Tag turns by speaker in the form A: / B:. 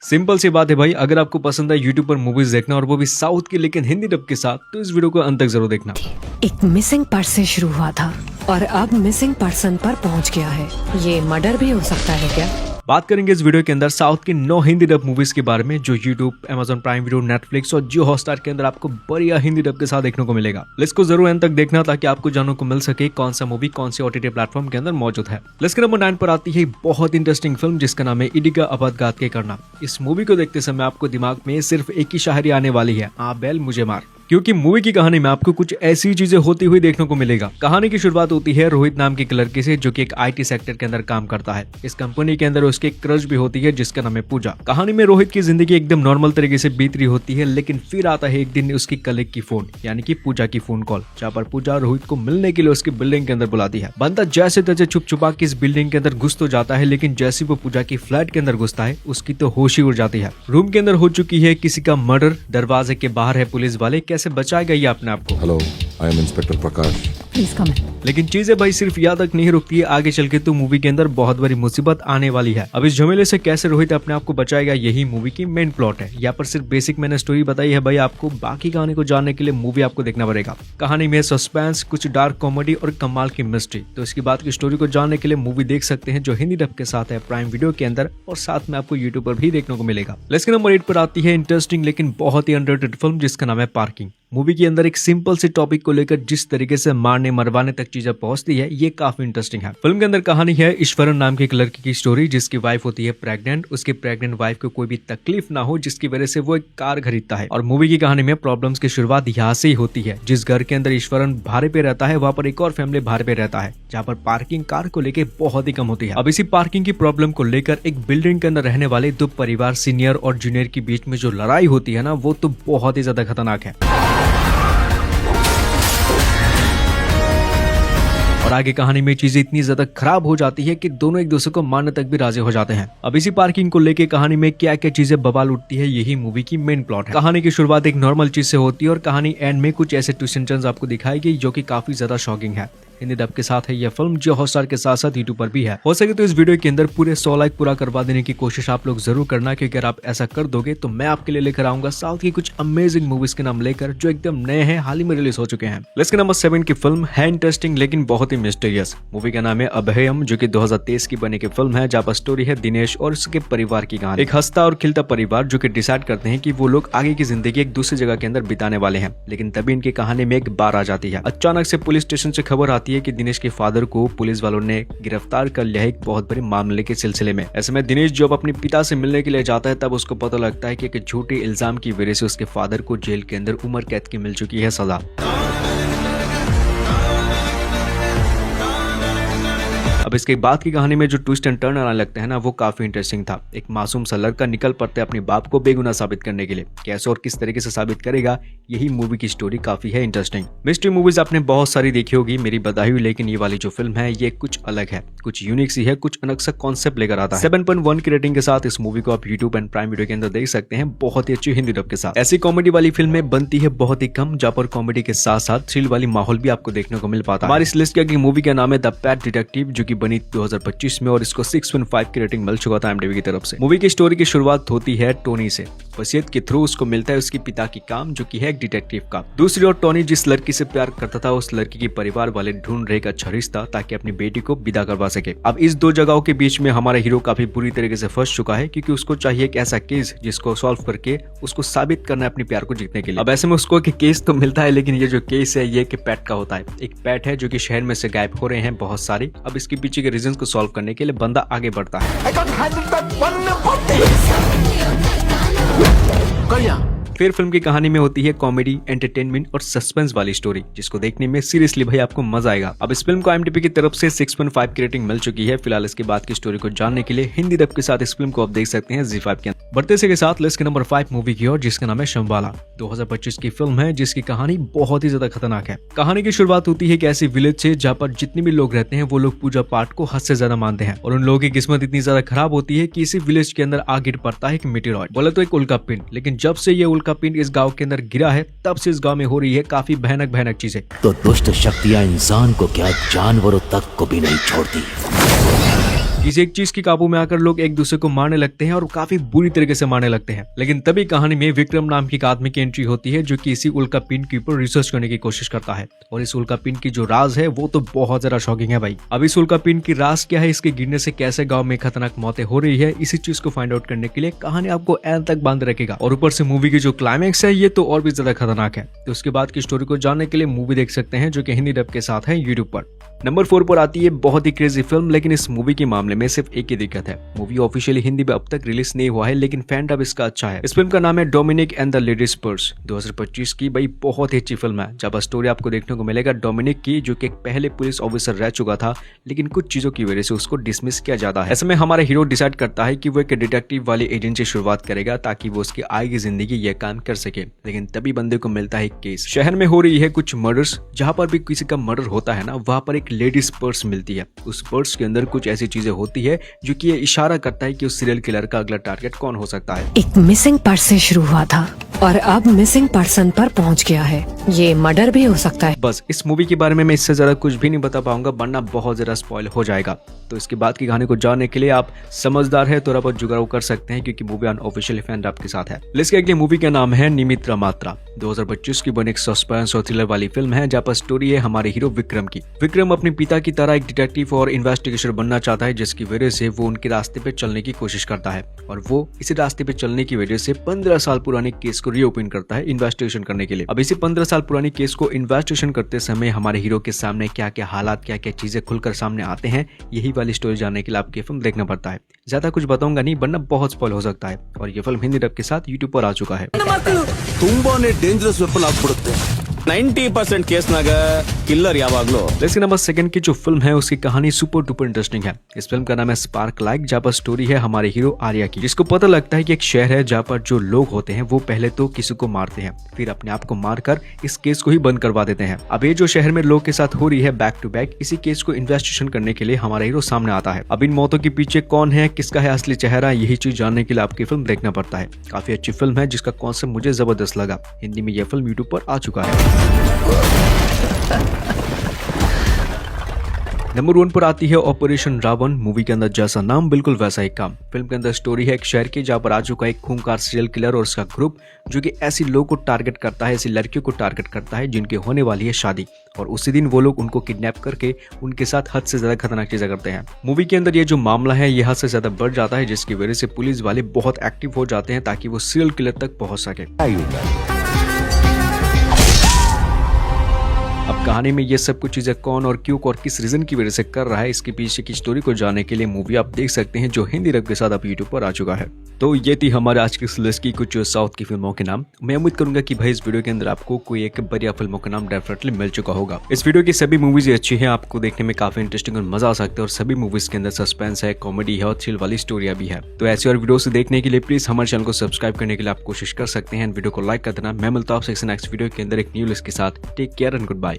A: Simple सी बात है भाई, अगर आपको पसंद है यूट्यूब पर मूवीज देखना और वो भी साउथ की लेकिन हिंदी डब के साथ, तो इस वीडियो को अंत तक जरूर देखना।
B: एक मिसिंग पर्सन से शुरू हुआ था और अब मिसिंग पर्सन पर पहुंच गया है। ये मर्डर भी हो सकता है क्या?
A: बात करेंगे इस वीडियो के अंदर साउथ की 9 हिंदी डब मूवीज के बारे में जो YouTube, Amazon prime video, Netflix और जियो हॉटस्टार के अंदर आपको बढ़िया हिंदी डब के साथ देखने को मिलेगा। लिस्ट को जरूर अंत तक देखना ताकि आपको जानने को मिल सके कौन सा मूवी कौन से OTT प्लेटफॉर्म के अंदर मौजूद है। लिस्ट के नंबर 9 पर आती है बहुत इंटरेस्टिंग फिल्म जिसका नाम है इडिगा अपघात के करना। इस मूवी को देखते समय आपको दिमाग में सिर्फ एक ही शायरी आने वाली है, आ बैल मुझे मार, क्योंकि मूवी की कहानी में आपको कुछ ऐसी चीजें होती हुई देखने को मिलेगा। कहानी की शुरुआत होती है रोहित नाम के एक लड़के से जो कि एक IT सेक्टर के अंदर काम करता है। इस कंपनी के अंदर उसके एक क्रश भी होती है जिसका नाम है पूजा। कहानी में रोहित की जिंदगी एकदम नॉर्मल तरीके से बीत रही होती है, लेकिन फिर आता है एक दिन उसकी कलीग की फोन, यानी कि पूजा की फोन कॉल, जहाँ पर पूजा रोहित को मिलने के लिए उसकी बिल्डिंग के अंदर बुलाती है। बंदा जैसे तैसे छुप छुपा के इस बिल्डिंग के अंदर घुस तो जाता है, लेकिन जैसे वो पूजा की फ्लैट के अंदर घुसता है उसकी तो होश ही उड़ जाती है। रूम के अंदर हो चुकी है किसी का मर्डर, दरवाजे के बाहर है पुलिस वाले, कैसे बचाएगा ये अपने आप को।
C: Hello, I am inspector Prakash.
B: Please come in.
A: लेकिन चीजें भाई सिर्फ यहाँ तक नहीं रुकती है, आगे चल के तो मूवी के अंदर बहुत बड़ी मुसीबत आने वाली है। अब इस झमेले से कैसे रोहित अपने आप को बचाएगा, यही मूवी की मेन प्लॉट है। यहाँ पर सिर्फ बेसिक मैंने स्टोरी बताई है भाई, आपको बाकी कहानी को जानने के लिए मूवी आपको देखना पड़ेगा। कहानी में सस्पेंस, कुछ डार्क कॉमेडी और कमाल की मिस्ट्री। तो इसकी बात की स्टोरी को जानने के लिए मूवी देख सकते हैं जो हिंदी डब के साथ है प्राइम वीडियो के अंदर, और साथ में आपको यूट्यूब पर भी देखने को मिलेगा। लिस्ट के नंबर 8 पर आती है इंटरेस्टिंग लेकिन बहुत ही अंडररेटेड फिल्म जिसका नाम है पार्किंग। मूवी के अंदर एक सिंपल से टॉपिक को लेकर जिस तरीके से मारने मरवाने तक चीजें पहुंचती है, ये काफी इंटरेस्टिंग है। फिल्म के अंदर कहानी है ईश्वरन नाम की एक लड़की की स्टोरी जिसकी वाइफ होती है प्रेग्नेंट। उसकी प्रेग्नेंट वाइफ को कोई भी तकलीफ ना हो जिसकी वजह से वो एक कार खरीदता है, और मूवी की कहानी में प्रॉब्लम्स की शुरुआत यहाँ से ही होती है। जिस घर के अंदर ईश्वरन भाड़े पे रहता है वहाँ पर एक और फैमिली भाड़े पे रहता है, जहाँ पर पार्किंग कार को लेकर बहुत ही कम होती है। अब इसी पार्किंग की प्रॉब्लम को लेकर एक बिल्डिंग के अंदर रहने वाले दो परिवार सीनियर और जूनियर के बीच में जो लड़ाई होती है ना, वो तो बहुत ही ज्यादा खतरनाक है। और आगे कहानी में चीजें इतनी ज्यादा खराब हो जाती है कि दोनों एक दूसरे को मारने तक भी राजी हो जाते हैं। अब इसी पार्किंग को लेके कहानी में क्या क्या चीजें बवाल उठती है, यही मूवी की मेन प्लॉट है। कहानी की शुरुआत एक नॉर्मल चीज से होती है और कहानी एंड में कुछ ऐसे ट्विस्ट एंड टर्न्स आपको दिखाई गई जो कि काफी ज्यादा शॉकिंग है। हिंदी डब के साथ है यह फिल्म जो हॉटस्टार के साथ साथ यूट्यूब पर भी है। हो सके तो इस वीडियो के अंदर पूरे 100 लाइक पूरा करवा देने की कोशिश आप लोग जरूर करना, क्योंकि अगर आप ऐसा कर दोगे तो मैं आपके लिए लेकर आऊंगा साउथ की कुछ अमेजिंग मूवीज के नाम लेकर जो एकदम नए हैं, हाल ही में रिलीज हो चुके हैं। लिस्ट के नंबर 7 की फिल्म है इंटरेस्टिंग लेकिन बहुत ही मिस्टीरियस। मूवी का नाम है अभयम, जो कि 2023 की बनी की फिल्म है, जहाँ पर स्टोरी है दिनेश और उसके परिवार की कहानी। एक हंसता और खिलता परिवार जो कि डिसाइड करते हैं कि वो लोग आगे की जिंदगी एक दूसरी जगह के अंदर बिताने वाले हैं, लेकिन तभी इनकी कहानी में एक बार आ जाती है। अचानक से पुलिस स्टेशन से खबर आती है कि दिनेश के फादर को पुलिस वालों ने गिरफ्तार कर लिया है एक बहुत बड़े मामले के सिलसिले में। ऐसे में दिनेश जब अपने पिता से मिलने के लिए जाता है तब उसको पता लगता है कि एक झूठे इल्जाम की वजह से उसके फादर को जेल के अंदर उम्र कैद की मिल चुकी है सजा। अब इसके बाद की कहानी में जो ट्विस्ट एंड टर्न आने लगते हैं ना, वो काफी इंटरेस्टिंग था। एक मासूम सा लड़का निकल पड़ता है अपने बाप को बेगुनाह साबित करने के लिए। कैसे और किस तरीके से साबित करेगा, यही मूवी की स्टोरी काफी है इंटरेस्टिंग। मिस्ट्री मूवीज आपने बहुत सारी देखी होगी मेरी बताई हुई, लेकिन ये वाली जो फिल्म है ये कुछ अलग है, कुछ यूनिक सी है, कुछ अलग सा कॉन्सेप्ट लेकर आता है। 7.1 की रेटिंग के साथ इस मूवी को आप यूट्यूब एंड प्राइम वीडियो के अंदर देख सकते हैं, बहुत ही अच्छी हिंदी डब के साथ। ऐसी कॉमेडी वाली फिल्में बनती है बहुत ही कम, जहाँ पर कॉमेडी के साथ साथ थ्रिल वाली माहौल भी आपको देखने को मिल पाता है। हमारी इस लिस्ट की मूवी का नाम है द पैट डिटेक्टिव, जो की बनी 2025 में और इसको 6.5 की रेटिंग मिल चुका था IMDb की तरफ से। मूवी की स्टोरी की शुरुआत होती है टोनी से। वसीयत के थ्रू उसको मिलता है उसके पिता की काम, जो कि है एक डिटेक्टिव का। दूसरी ओर टोनी जिस लड़की से प्यार करता था उस लड़की के परिवार वाले ढूंढ रहे एक अच्छा रिश्ता ताकि अपनी बेटी को विदा करवा सके। अब इस दो जगहों के बीच में हमारा हीरो काफी बुरी तरीके से फंस चुका है, क्योंकि उसको चाहिए एक ऐसा केस जिसको सॉल्व करके उसको साबित करना है अपने प्यार को जीतने के लिए। अब ऐसे में उसको एक केस तो मिलता है, लेकिन ये जो केस है ये पेट का होता है। एक पेट है जो कि शहर में से गायब हो रहे हैं बहुत सारे। अब इसके पीछे के रीजन को सॉल्व करने के लिए बंदा आगे बढ़ता है। फिर फिल्म की कहानी में होती है कॉमेडी, एंटरटेनमेंट और सस्पेंस वाली स्टोरी, जिसको देखने में सीरियसली भाई आपको मजा आएगा। अब इस फिल्म को IMDb की तरफ से 6.5 की रेटिंग मिल चुकी है। फिलहाल इसके बाद की स्टोरी को जानने के लिए हिंदी डब के साथ इस फिल्म को आप देख सकते हैं ZEE5 के अंदर। बढ़ते से के साथ लिस्ट के नंबर 5 मूवी की ओर, जिसका नाम है शंबाला। 2025 की फिल्म है जिसकी कहानी बहुत ही ज्यादा खतरनाक है। कहानी की शुरुआत होती है एक ऐसी विलेज से जहाँ पर जितने भी लोग रहते हैं वो लोग पूजा पाठ को हद से ज्यादा मानते हैं, और उन लोगों की किस्मत इतनी ज्यादा खराब होती है कि इसी विलेज के अंदर आ गिर पड़ता है एक मीटेरॉइड, बोले तो एक उल्का पिंड। लेकिन जब से ये उल्का पिंड इस गाँव के अंदर गिरा है तब से इस गांव में हो रही है काफी भयानक चीजें।
D: तो दुष्ट शक्तियां इंसान को क्या जानवरों तक को भी नहीं छोड़ती।
A: किसी एक चीज की काबू में आकर लोग एक दूसरे को मारने लगते हैं और काफी बुरी तरीके से मारने लगते हैं। लेकिन तभी कहानी में विक्रम नाम की एक आदमी की एंट्री होती है जो कि इसी उल्का पिंड के ऊपर रिसर्च करने की कोशिश करता है। और इस उल्का पिंड की जो राज है वो तो बहुत ज्यादा शॉकिंग है भाई। अब इस उल्का पिंड की राज क्या है, इसके गिरने से कैसे गाँव में खतरनाक मौतें हो रही है, इसी चीज को फाइंड आउट करने के लिए कहानी आपको एंड तक बांध रखेगा। और ऊपर से मूवी की जो क्लाइमैक्स है ये तो और भी ज्यादा खतरनाक है। तो उसके बाद की स्टोरी को जानने के लिए मूवी देख सकते हैं जो कि हिंदी डब के साथ है यूट्यूब पर। नंबर 4 पर आती है बहुत ही क्रेजी फिल्म, लेकिन इस मूवी के मामले में सिर्फ एक ही दिक्कत है, मूवी ऑफिशियली हिंदी में अब तक रिलीज नहीं हुआ है, लेकिन फैन डब इसका अच्छा है। इस फिल्म का नाम है Dominic and the ladies purse. 2025 की भाई बहुत ही अच्छी फिल्म है, जब स्टोरी आपको देखने को मिलेगा डोमिनिक की, जो कि एक पहले पुलिस ऑफिसर रह चुका था, लेकिन कुछ चीजों की वजह से उसको डिसमिस किया जाता है। ऐसे में हमारा हीरो डिसाइड करता है कि वो एक डिटेक्टिव वाली एजेंसी शुरुआत करेगा ताकि वो उसकी आगे जिंदगी ये काम कर सके। लेकिन तभी बंदे को मिलता है एक केस, शहर में हो रही है कुछ मर्डर्स, जहाँ पर भी किसी का मर्डर होता है ना, वहाँ पर एक लेडीज पर्स मिलती है। उस पर्स के अंदर कुछ ऐसी चीजें होती है जो कि ये इशारा करता है कि उस सीरियल किलर का अगला टारगेट कौन हो सकता है।
B: एक मिसिंग पर्स से शुरू हुआ था और अब मिसिंग पर्सन पर पहुंच गया है। ये मर्डर भी हो सकता है।
A: बस इस मूवी के बारे में मैं इससे ज्यादा कुछ भी नहीं बता पाऊंगा, वरना बहुत ज्यादा स्पॉइल हो जाएगा। तो इसके बाद की कहानी को जानने के लिए आप समझदार है थोड़ा बहुत जुगाड़ कर सकते हैं, क्योंकि मूवी अनऑफिशियल फैन आपके साथ है। इसके अगली मूवी का नाम है निमित्रा मात्रा। 2025 की बनी एक सस्पेंस और थ्रिलर वाली फिल्म है, जहाँ पर स्टोरी है हमारे हीरो विक्रम की। विक्रम अपने पिता की तरह एक डिटेक्टिव और इन्वेस्टिगेटर बनना चाहता है, जिसकी वजह से वो उनके रास्ते पे चलने की कोशिश करता है। और वो इसी रास्ते पे चलने की वजह से 15 साल पुराने केस को रीओपन करता है इन्वेस्टिगेशन करने के लिए। अब इसी 15 साल पुरानी केस को इन्वेस्टिगेशन करते समय हमारे हीरो के सामने क्या क्या हालात, क्या क्या चीजें खुलकर सामने आते हैं, यही वाली स्टोरी जानने के लिए आपकी फिल्म देखना पड़ता है। ज्यादा कुछ बताऊंगा नहीं, वरना बहुत स्पॉइल हो सकता है। और ये फिल्म हिंदी डब के साथ यूट्यूब पर आ चुका है।
D: ತುಂಬಾನೇ ಡೇಂಜರಸ್ ವೆಪನ್ ಆಗ್ಬಿಡುತ್ತೆ 90% ಕೇಸ್ನಾಗ ಕಿಲ್ಲರ್ ಯಾವಾಗ್ಲೂ।
A: लेकिन नंबर 2 की जो फिल्म है उसकी कहानी सुपर डुपर इंटरेस्टिंग है। इस फिल्म का नाम है स्पार्क लाइक, जहाँ पर स्टोरी है हमारे हीरो आर्या की, जिसको पता लगता है कि एक शहर है जहाँ पर जो लोग होते हैं वो पहले तो किसी को मारते हैं, फिर अपने आप को मारकर इस केस को ही बंद करवा देते हैं। अब ये जो शहर में लोग के साथ हो रही है बैक टू बैक, इसी केस को इन्वेस्टिगेशन करने के लिए हमारा हीरो सामने आता है। अब इन मौतों के पीछे कौन है, किसका है असली चेहरा, यही चीज जानने के लिए आपकी फिल्म देखना पड़ता है। काफी अच्छी फिल्म है जिसका कॉन्सेप्ट मुझे जबरदस्त लगा। हिंदी में यह फिल्म यूट्यूब पर आ चुका है। नंबर 1 पर आती है ऑपरेशन रावण। मूवी के अंदर जैसा नाम बिल्कुल वैसा ही काम। फिल्म के अंदर स्टोरी है एक शहर की, जहाँ पर आ चुका है एक खूंखार सीरियल किलर और उसका ग्रुप, जो कि ऐसी लोगों को टारगेट करता है, ऐसी लड़कियों को टारगेट करता है जिनके होने वाली है शादी, और उसी दिन वो लोग उनको किडनैप करके उनके साथ हद से ज्यादा खतरनाक चीजें करते हैं। मूवी के अंदर ये जो मामला है ये हद से ज्यादा बढ़ जाता है, जिसकी वजह से पुलिस वाले बहुत एक्टिव हो जाते हैं ताकि वो सीरियल किलर तक पहुंच सके। अब कहानी में ये सब कुछ चीजें कौन और क्यों और किस रीजन की वजह से कर रहा है, इसके पीछे की स्टोरी को जानने के लिए मूवी आप देख सकते हैं, जो हिंदी डब के साथ आप यूट्यूब पर आ चुका है। तो ये थी हमारे आज की लिस्ट की कुछ साउथ की फिल्मों के नाम। मैं उम्मीद करूंगा कि भाई इस वीडियो के अंदर आपको कोई एक बढ़िया फिल्मों का नाम डेफिनेटली मिल चुका होगा। इस वीडियो की सभी मूवीज अच्छी हैं, आपको देखने में काफी इंटरेस्टिंग और मजा आ सकता है, और सभी मूवीज के अंदर सस्पेंस है, कॉमेडी है और थ्रिल वाली स्टोरियां भी है। तो ऐसी और वीडियो से देखने के लिए प्लीज हमारे चैनल को सब्सक्राइब करने के लिए आप कोशिश कर सकते हैं, वीडियो को लाइक कर देना। मैं मिलता हूं आपसे नेक्स्ट वीडियो के अंदर एक न्यू लिस्ट के साथ। Take care and good bye.